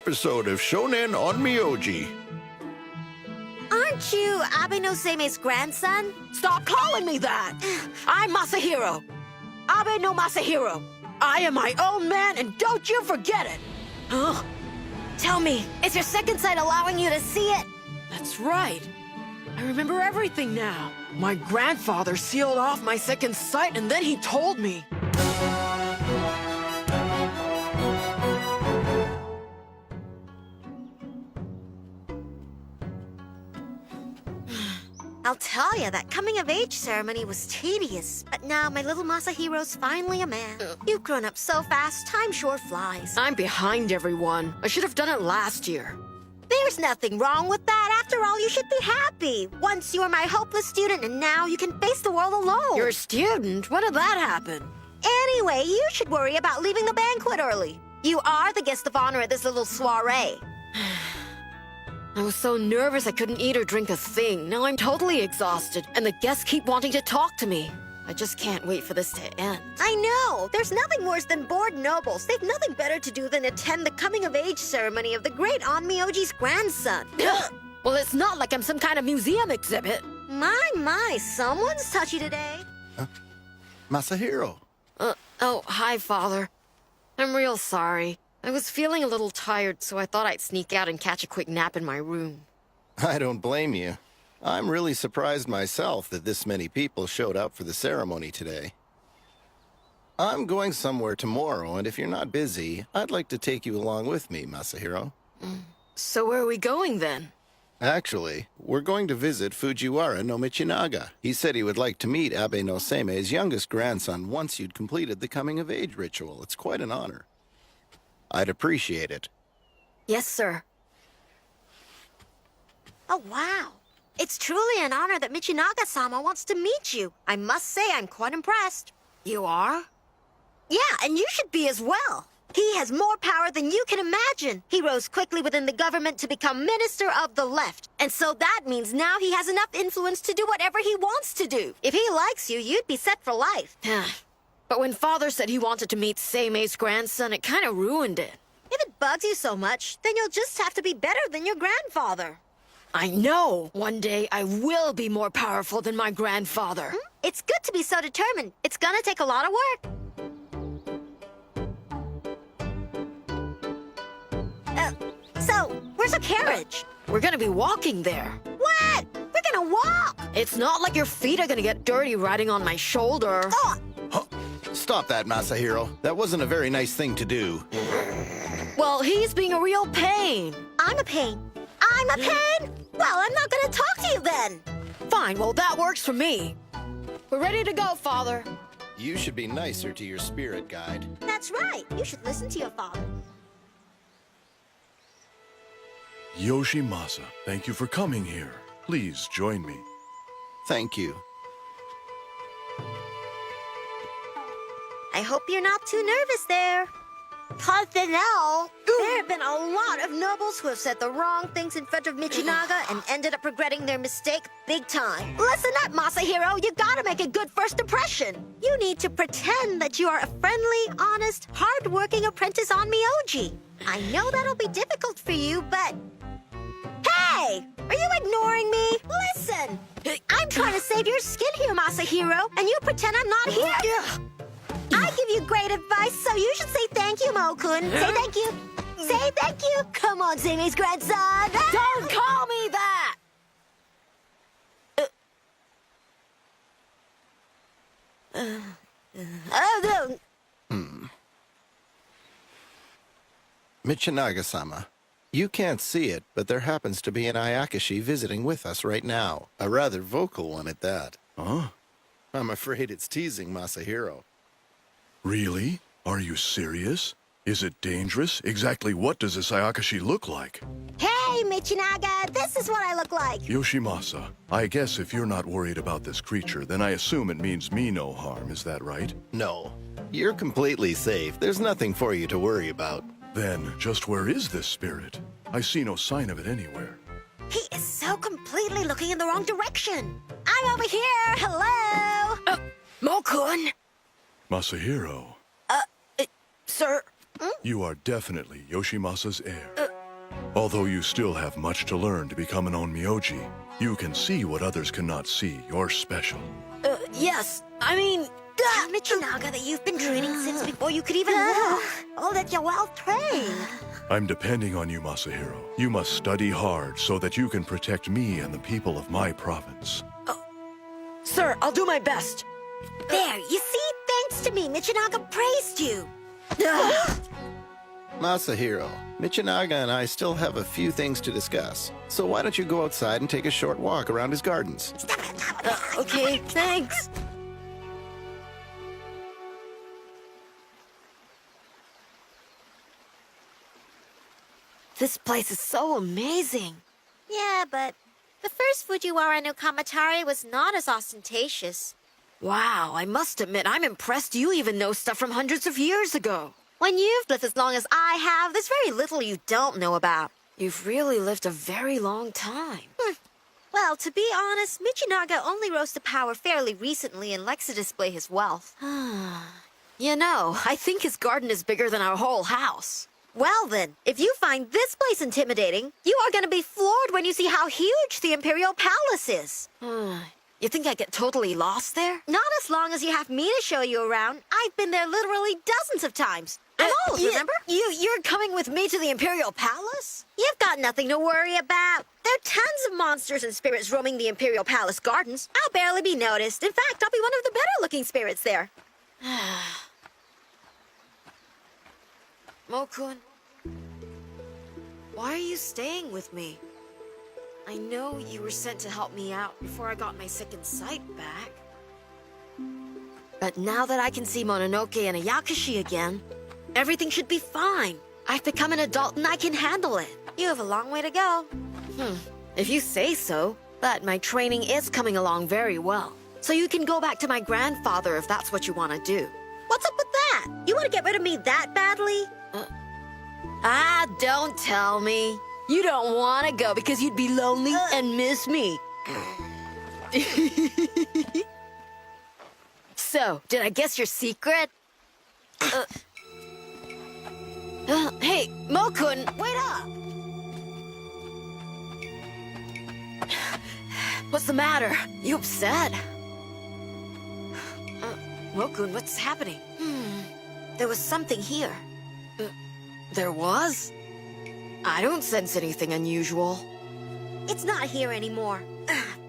Episode of Shonen on Myoji. Aren't you Abe no Seime's grandson? Stop calling me that! I'm Masahiro. Abe no Masahiro. I am my own man, and don't you forget it! Huh? Tell me, is your second sight allowing you to see it? That's right. I remember everything now. My grandfather sealed off my second sight, and then he told me. I'll tell you, that coming-of-age ceremony was tedious. But now my little Masahiro's finally a man. You've grown up so fast, time sure flies. I'm behind everyone. I should have done it last year. There's nothing wrong with that. After all, you should be happy. Once you were my hopeless student, and now you can face the world alone. You're a student? When did that happen? Anyway, you should worry about leaving the banquet early. You are the guest of honor at this little soiree. I was so nervous I couldn't eat or drink a thing. Now I'm totally exhausted, and the guests keep wanting to talk to me. I just can't wait for this to end. I know. There's nothing worse than bored nobles. They've nothing better to do than attend the coming-of-age ceremony of the great Onmyoji's grandson. Well, it's not like I'm some kind of museum exhibit. My, someone's touchy today. Masahiro. Oh, hi, Father. I'm real sorry. I was feeling a little tired, so I thought I'd sneak out and catch a quick nap in my room. I don't blame you. I'm really surprised myself that this many people showed up for the ceremony today. I'm going somewhere tomorrow, and if you're not busy, I'd like to take you along with me, Masahiro. So where are we going, then? Actually, we're going to visit Fujiwara no Michinaga. He said he would like to meet Abe no Seime's youngest grandson once you'd completed the coming-of-age ritual. It's quite an honor. I'd appreciate it. Yes, sir. Oh, wow. It's truly an honor that Michinaga-sama wants to meet you. I must say I'm quite impressed. You are? Yeah, and you should be as well. He has more power than you can imagine. He rose quickly within the government to become Minister of the Left. And so that means now he has enough influence to do whatever he wants to do. If he likes you, you'd be set for life. But when Father said he wanted to meet Seime's grandson, it kind of ruined it. If it bugs you so much, then you'll just have to be better than your grandfather. I know. One day I will be more powerful than my grandfather. It's good to be so determined. It's gonna take a lot of work. So, where's a carriage? We're gonna be walking there. What? We're gonna walk! It's not like your feet are gonna get dirty riding on my shoulder. Oh, Stop that, Masahiro. That wasn't a very nice thing to do. Well, he's being a real pain. I'm a pain. I'm a pain? Well, I'm not gonna talk to you then. Fine, well, that works for me. We're ready to go, Father. You should be nicer to your spirit guide. That's right. You should listen to your father. Yoshimasa, thank you for coming here. Please join me. Thank you. I hope you're not too nervous there. Cardinal, there have been a lot of nobles who have said the wrong things in front of Michinaga and ended up regretting their mistake big time. Listen up, Masahiro. You gotta make a good first impression. You need to pretend that you are a friendly, honest, hard-working apprentice on Myoji. I know that'll be difficult for you, but... Hey! Are you ignoring me? Listen! I'm trying to save your skin here, Masahiro, and you pretend I'm not here. I give you great advice, so you should say thank you, Mo-kun. Say thank you. Say thank you. Come on, Seime's grandson. Don't call me that! Michinaga-sama, you can't see it, but there happens to be an Ayakashi visiting with us right now. A rather vocal one at that. Huh? I'm afraid it's teasing Masahiro. Really? Are you serious? Is it dangerous? Exactly what does this Ayakashi look like? Hey, Michinaga, this is what I look like. Yoshimasa, I guess if you're not worried about this creature, then I assume it means me no harm, is that right? No, you're completely safe. There's nothing for you to worry about. Then, just where is this spirit? I see no sign of it anywhere. He is so completely looking in the wrong direction. I'm over here. Hello. Mo-kun! Masahiro, Sir, you are definitely Yoshimasa's heir. Although you still have much to learn to become an Onmyoji, you can see what others cannot see. You're special. Yes, I mean... Tell Michinaga that you've been training since before you could even walk. Oh, that you're well trained. I'm depending on you, Masahiro. You must study hard so that you can protect me and the people of my province. Sir, I'll do my best. There, you see? Thanks to me, Michinaga praised you. Masahiro, Michinaga and I still have a few things to discuss. So why don't you go outside and take a short walk around his gardens? Okay, thanks. This place is so amazing. Yeah, but the first Fujiwara no Kamatari was not as ostentatious. Wow, I must admit, I'm impressed you even know stuff from hundreds of years ago. When you've lived as long as I have, there's very little you don't know about. You've really lived a very long time. Well, to be honest, Michinaga only rose to power fairly recently and likes to display his wealth. You know, I think his garden is bigger than our whole house. Well then, if you find this place intimidating, you are gonna be floored when you see how huge the Imperial Palace is. You think I get totally lost there? Not as long as you have me to show you around. I've been there literally dozens of times. I'm old, remember? You're coming with me to the Imperial Palace? You've got nothing to worry about. There are tons of monsters and spirits roaming the Imperial Palace gardens. I'll barely be noticed. In fact, I'll be one of the better-looking spirits there. Mokun, why are you staying with me? I know you were sent to help me out before I got my second sight back. But now that I can see Mononoke and Ayakashi again, everything should be fine. I've become an adult and I can handle it. You have a long way to go. If you say so, but my training is coming along very well. So you can go back to my grandfather if that's what you want to do. What's up with that? You want to get rid of me that badly? Don't tell me. You don't want to go because you'd be lonely and miss me. So, did I guess your secret? Hey, Mokun, wait up! What's the matter? You upset? Mokun, what's happening? There was something here. There was? I don't sense anything unusual. It's not here anymore.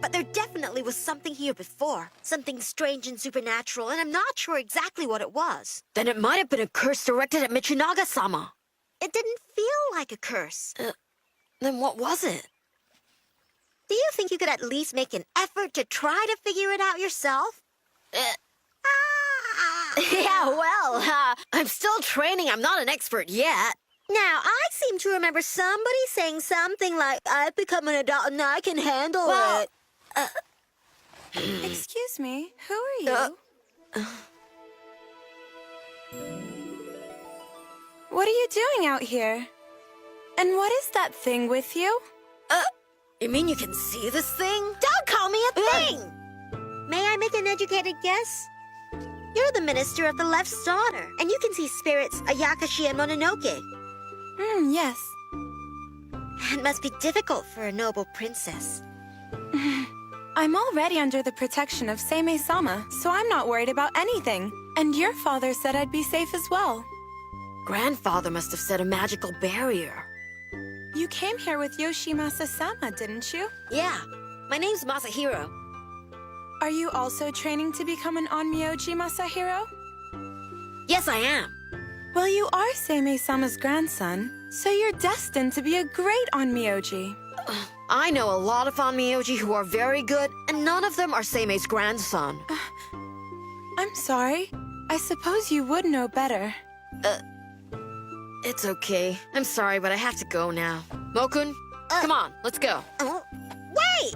But there definitely was something here before. Something strange and supernatural, and I'm not sure exactly what it was. Then it might have been a curse directed at Michinaga-sama. It didn't feel like a curse. Then what was it? Do you think you could at least make an effort to try to figure it out yourself? Yeah, well, I'm still training. I'm not an expert yet. Now, I seem to remember somebody saying something like, I've become an adult and I can handle it. Excuse me, who are you? What are you doing out here? And what is that thing with you? You mean you can see this thing? Don't call me a thing! May I make an educated guess? You're the minister of the left's daughter, and you can see spirits Ayakashi and Mononoke. Yes. It must be difficult for a noble princess. I'm already under the protection of Seimei-sama, so I'm not worried about anything. And your father said I'd be safe as well. Grandfather must have set a magical barrier. You came here with Yoshimasa-sama, didn't you? Yeah, my name's Masahiro. Are you also training to become an Onmyoji, Masahiro? Yes, I am. Well, you are Seimei-sama's grandson, so you're destined to be a great Onmyoji. I know a lot of Onmyoji who are very good, and none of them are Seimei's grandson. I'm sorry. I suppose you would know better. It's okay. I'm sorry, but I have to go now. Mokun, come on, let's go. Wait!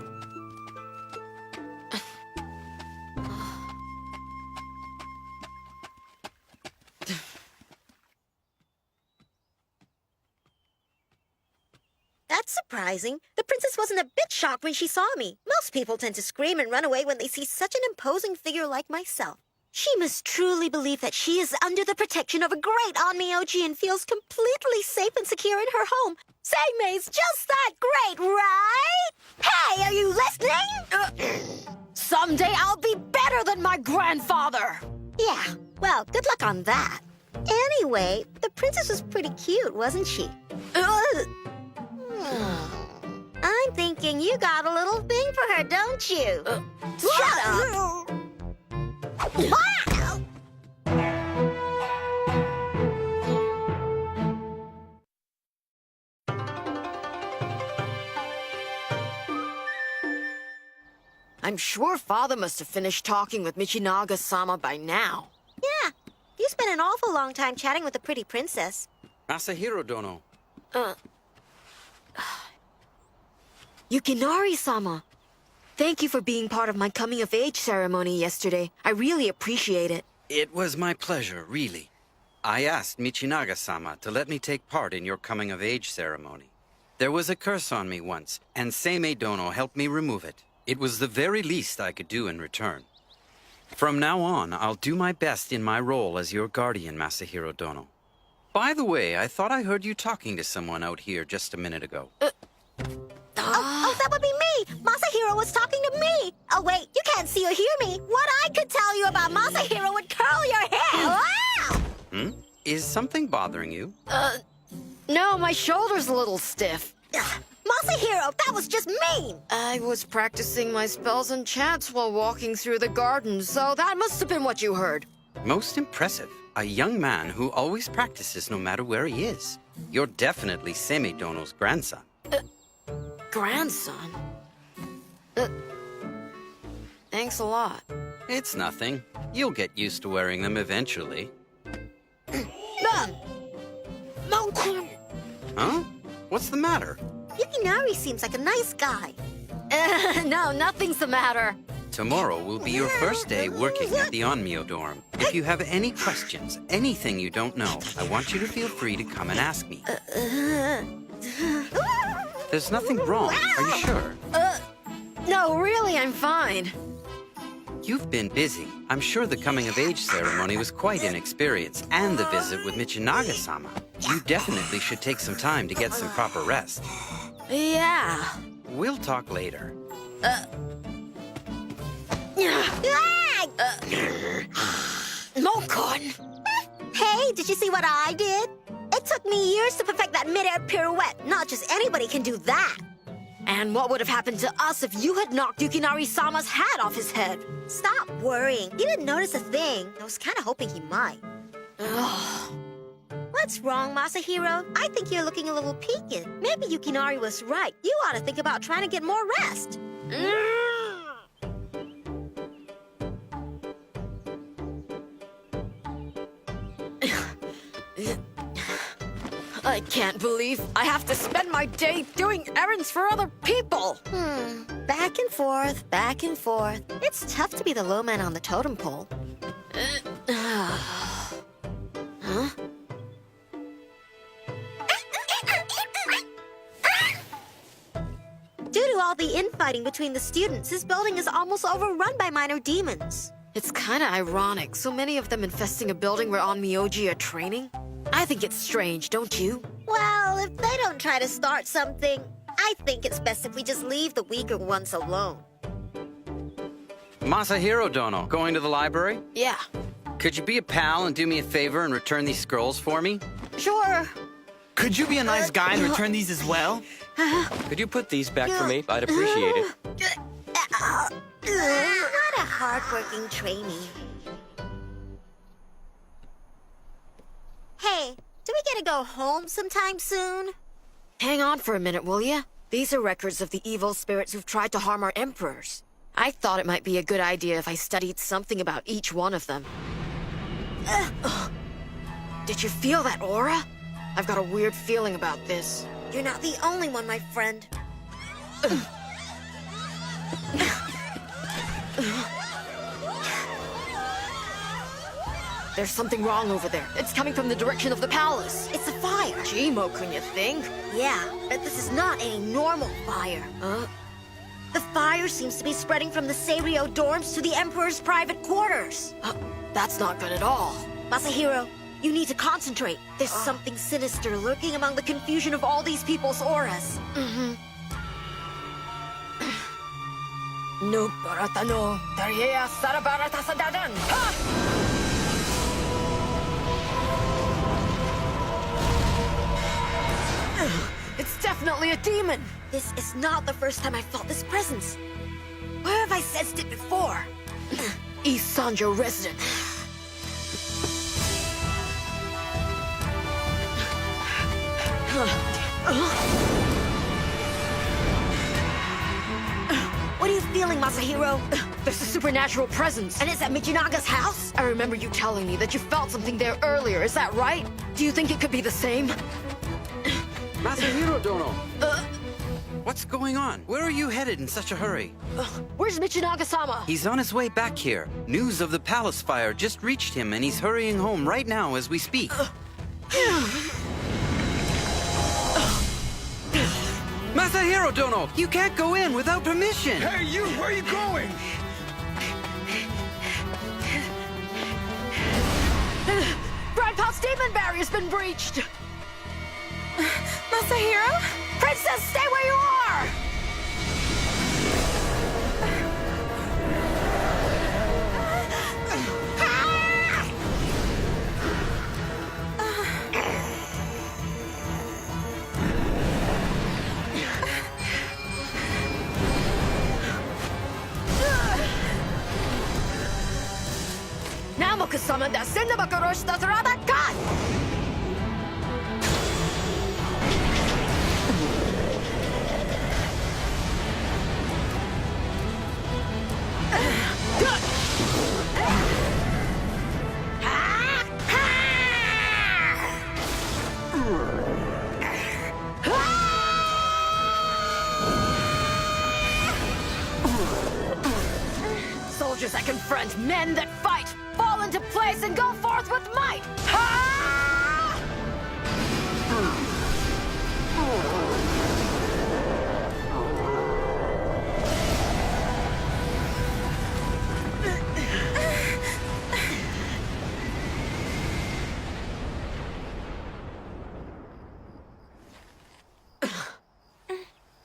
That's surprising. The princess wasn't a bit shocked when she saw me. Most people tend to scream and run away when they see such an imposing figure like myself. She must truly believe that she is under the protection of a great Onmyoji and feels completely safe and secure in her home. Seime's just that great, right? Hey, are you listening? Someday I'll be better than my grandfather! Yeah, well, good luck on that. Anyway, the princess was pretty cute, wasn't she? I'm thinking you got a little thing for her, don't you? Shut up! Wow! I'm sure Father must have finished talking with Michinaga-sama by now. Yeah, you spent an awful long time chatting with the pretty princess. Masahiro Dono. Yukinari-sama, thank you for being part of my coming-of-age ceremony yesterday. I really appreciate it. It was my pleasure, really. I asked Michinaga-sama to let me take part in your coming-of-age ceremony. There was a curse on me once, and Seimei Dono helped me remove it. It was the very least I could do in return. From now on, I'll do my best in my role as your guardian, Masahiro Dono. By the way, I thought I heard you talking to someone out here just a minute ago. Oh, that would be me! Masahiro was talking to me! Oh, wait, you can't see or hear me. What I could tell you about Masahiro would curl your hair! Wow! Is something bothering you? No, my shoulder's a little stiff. Ugh, Masahiro, that was just mean! I was practicing my spells and chants while walking through the garden, so that must have been what you heard. Most impressive. A young man who always practices no matter where he is. You're definitely Seimei Dono's grandson. Grandson? Thanks a lot. It's nothing. You'll get used to wearing them eventually. Monkun! Huh? What's the matter? Yukinari seems like a nice guy. No, nothing's the matter. Tomorrow will be your first day working at the Onmyo dorm. If you have any questions, anything you don't know, I want you to feel free to come and ask me. There's nothing wrong, are you sure? No, really, I'm fine. You've been busy. I'm sure the coming-of-age ceremony was quite an experience, and the visit with Michinaga-sama. You definitely should take some time to get some proper rest. Yeah. We'll talk later. Mokon! Hey, did you see what I did? It took me years to perfect that mid-air pirouette. Not just anybody can do that. And what would have happened to us if you had knocked Yukinari-sama's hat off his head? Stop worrying. He didn't notice a thing. I was kind of hoping he might. What's wrong, Masahiro? I think you're looking a little peaked. Maybe Yukinari was right. You ought to think about trying to get more rest. I can't believe I have to spend my day doing errands for other people. Back and forth, back and forth. It's tough to be the low man on the totem pole. Huh? Due to all the infighting between the students, this building is almost overrun by minor demons. It's kind of ironic, so many of them infesting a building where Onmyoji are training. I think it's strange, don't you? Well, if they don't try to start something, I think it's best if we just leave the weaker ones alone. Masahiro Dono, going to the library? Yeah, Could you be a pal and do me a favor and return these scrolls for me? sure. Could you be a nice guy and return these as well? Could you put these back for me? I'd appreciate it. What a hardworking trainee. Hey, do we get to go home sometime soon? Hang on for a minute, will ya? These are records of the evil spirits who've tried to harm our emperors. I thought it might be a good idea if I studied something about each one of them. Did you feel that aura? I've got a weird feeling about this. You're not the only one, my friend. There's something wrong over there. It's coming from the direction of the palace. It's a fire. Gee, Mokun, you think? Yeah, but this is not any normal fire. The fire seems to be spreading from the Seirio dorms to the Emperor's private quarters. That's not good at all. Masahiro, you need to concentrate. There's something sinister lurking among the confusion of all these people's auras. No baratano, Daria Sarabarata Sadadan. It's definitely a demon. This is not the first time I felt this presence. Where have I sensed it before? East Sanjo resident. What are you feeling, Masahiro? There's a supernatural presence. And it's at Michinaga's house? I remember you telling me that you felt something there earlier. Is that right? Do you think it could be the same? Masahiro Dono! What's going on? Where are you headed in such a hurry? Where's Michinaga-sama? He's on his way back here. News of the palace fire just reached him, and he's hurrying home right now as we speak. Masahiro Dono! You can't go in without permission! Hey, you! Where are you going? Grandpa's demon barrier's been breached! Masahiro? Princess, stay where you are! Namoku-sama da Sindabakarosh da Zarabakat! Soldiers that confront, men that fight, fall into place and go forth with might! Ha!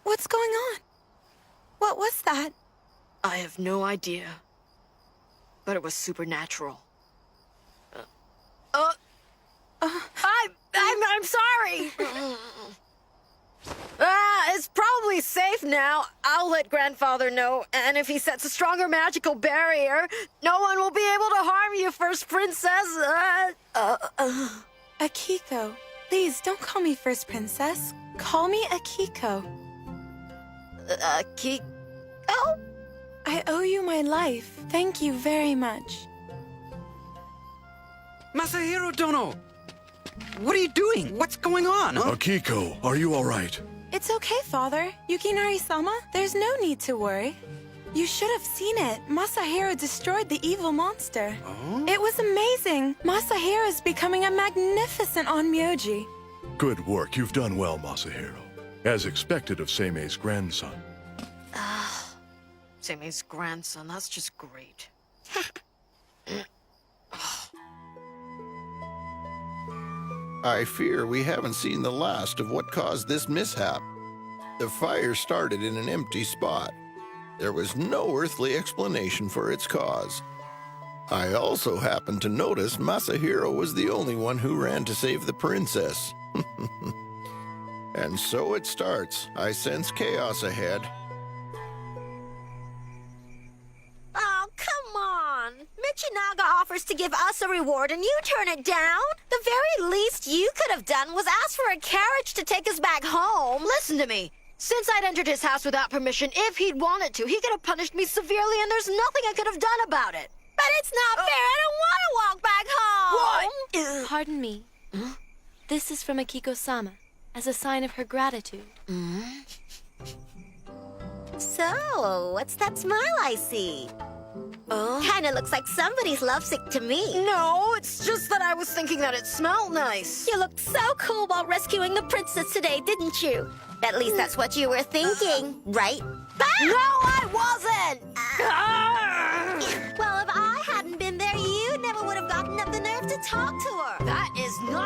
What's going on? What was that? I have no idea. But it was supernatural. I'm sorry! It's probably safe now. I'll let Grandfather know, and if he sets a stronger magical barrier, no one will be able to harm you, First Princess. Akiko. Please, don't call me First Princess. Call me Akiko. Oh? I owe you my life. Thank you very much. Masahiro Dono! What are you doing? What's going on? Huh? Akiko, are you all right? It's okay, Father. Yukinari-sama, there's no need to worry. You should have seen it. Masahiro destroyed the evil monster. Oh? It was amazing. Masahiro is becoming a magnificent onmyoji. Good work. You've done well, Masahiro. As expected of Seimei's grandson. Seimei's grandson, that's just great. I fear we haven't seen the last of what caused this mishap. The fire started in an empty spot. There was no earthly explanation for its cause. I also happened to notice Masahiro was the only one who ran to save the princess. And so it starts. I sense chaos ahead. Oh, come on. Michinaga offers to give us a reward and you turn it down? The very least you could have done was ask for a carriage to take us back home. Listen to me. Since I'd entered his house without permission, if he'd wanted to, he could have punished me severely, and there's nothing I could have done about it. But it's not fair. I don't want to walk back home. What? Pardon me. This is from Akiko-sama, as a sign of her gratitude. So, what's that smile I see? Kinda looks like somebody's lovesick to me. No, it's just that I was thinking that it smelled nice. You looked so cool while rescuing the princess today, didn't you? At least that's what you were thinking, right? No, I wasn't! Well, if I hadn't been there, you never would have gotten up the nerve to talk to her. That is not